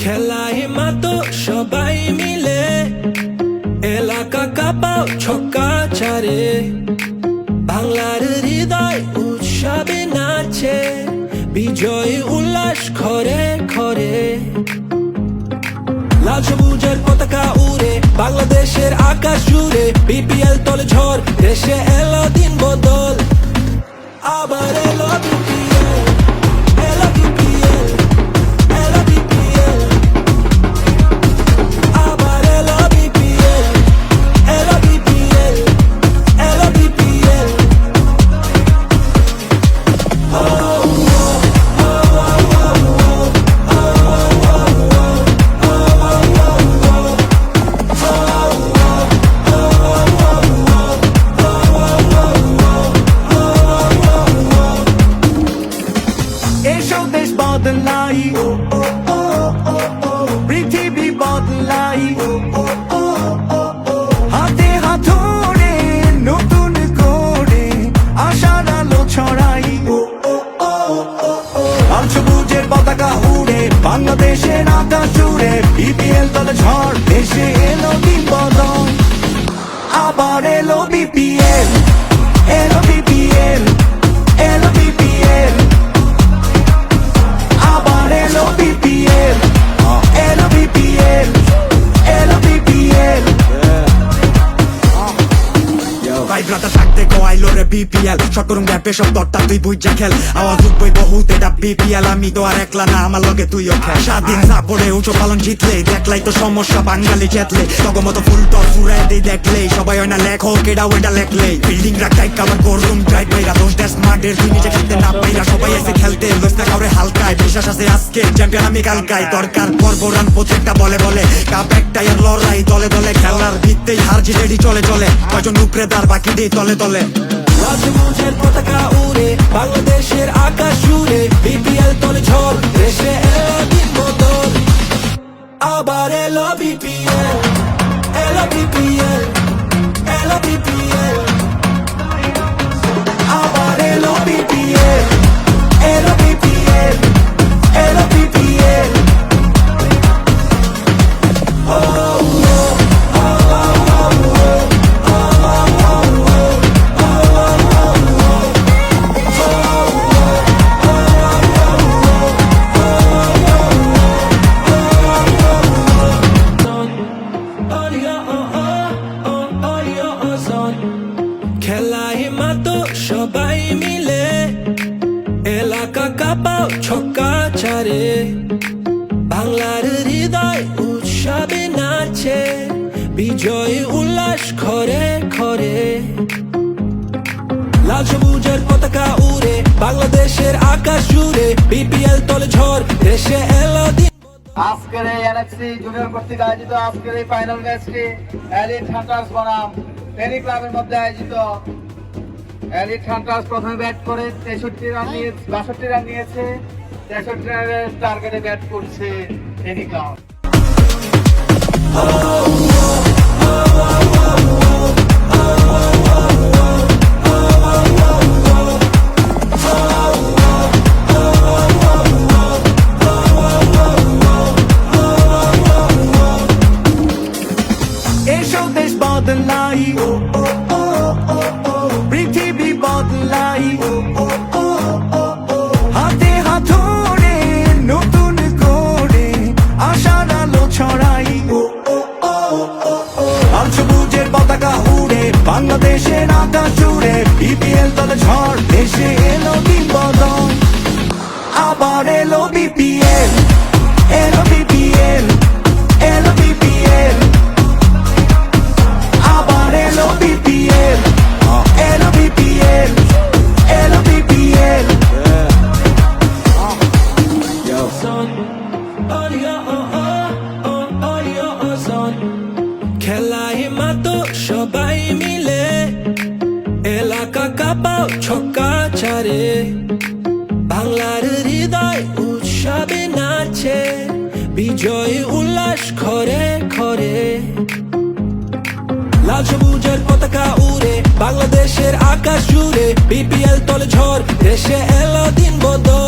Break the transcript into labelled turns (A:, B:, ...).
A: খেলায় মাতো সবাই মিলে এলাকা কাঁপাও ছক্কা চারে বাংলার হৃদয় উৎসবে নাচে বিজয় উল্লাস ঘরে ঘরে লাল সবুজের পতাকা উড়ে বাংলাদেশের আকাশ জুড়ে বিপিএল তলে ঝড় দেশে এলো দিন বদল আবার এলো বিপিএল এলো বিপিএল এলো বিপিএল আবার এলো বিপিএল এলো বিপিএল এলো বিপিএল
B: বদলাই পৃথিবী বদলাই হাতে হাত ধরে নতুন করে আশার আলো ছড়াই লাল সবুজের পতাকা উড়ে বাংলাদেশের আকাশ জুড়ে বিপিএল দলে ঝড় দেশে এলো দিন বদল আবার এলো বিপিএল এলো বিপিএল এলো BPL Hello BPL, hello BPL, hello BPL. Vibe rata থাকতে কইলো রে BPL শর্ট করুম গ্যাপে সব দরটা তুই বুঝা খেল আওয়াজ উঠবই বহুত এটা BPL আমি তো আর একলা না আমার লগে তুইও খেল স্বাধীন সাপড়ে উঁচু পালন জিতলে দেখলাই তো সমস্যা বাঙালি চেতলে তগমতো ফুল টস ফুরাই দেই দেখলে সবাই হয় না লেখক এটা ওইটা লেখলে বিল্ডিং রাখাই কাবার করুম ড্রাইভ বাইরা দোষ ড্যাস মার্ডের তুই নিজে খেলতে না পাইরা সবাই এসে খেলতে লস্তা কাউরে হালকায় বিশ্বাস আছে আজকে চ্যাম্পিয়ন আমি কালকায় দরকার পর্ব রান প্রত্যেকটা বলে বলে কাপ একটাই আর লড়াই দলে দলে খেলার ভিত্তেই হার জিতেরই চলে চলে কয়জন উপরে তার বাকি দিয়ে তলে তলে
A: লাল সবুজের পতাকা উড়ে বাংলাদেশের আকাশ জুড়ে বিপিএল তলে ঝড় দেশে এলো দিন বদল আবার এলো বিপিএল এলো বিপিএল এলো বিপিএল
B: আবার এলো বিপিএল এলো বিপিএল এলো বিপিএল
A: খেলায় মাতো সবাই মিলে এলাকা কাঁপাও ছক্কা চারে বাংলার হৃদয় উৎসবে নাচে বিজয় উল্লাস ঘরে ঘরে লাল সবুজের পতাকা উড়ে বাংলাদেশের আকাশ জুড়ে বিপিএল তলে ঝড় দেশে এলো দিন
C: আজকের এই এনএফসি জুনিয়র কর্তৃক আয়োজিত আজকের এই ফাইনাল ম্যাচটি এলিট হান্টার্স বনাম ফেনী ক্লাবের মধ্যে আয়োজিত এলিট হান্টার্স প্রথমে ব্যাট করে 62 রান নিয়েছে 63 রানের টার্গেটে ব্যাট করছে ফেনী ক্লাব
B: বদলাই পৃথিবী বদলাই হাতে হাত ধরে নতুন করে আশার আলো ছড়াই লাল সবুজের পতাকা উড়ে বাংলাদেশের আকাশ জুড়ে বিপিএল দলে ঝড় দেশে এলো দিন বদল আবার এলো বিপিএল এলো বিপিএল এলো বিপিএল আবার এলো বিপিএল এলো বিপিএল এলো বিপিএল
A: খেলায় মাতো সবাই মিলে এলাকা কাঁপাও ছক্কা চারে বাংলার হৃদয় উৎসবে নাচে বিজয় উল্লাস ঘরে ঘরে লাল সবুজের পতাকা উড়ে বাংলাদেশের আকাশ জুড়ে বিপিএল তলে ঝড় দেশে এলো দিন বদল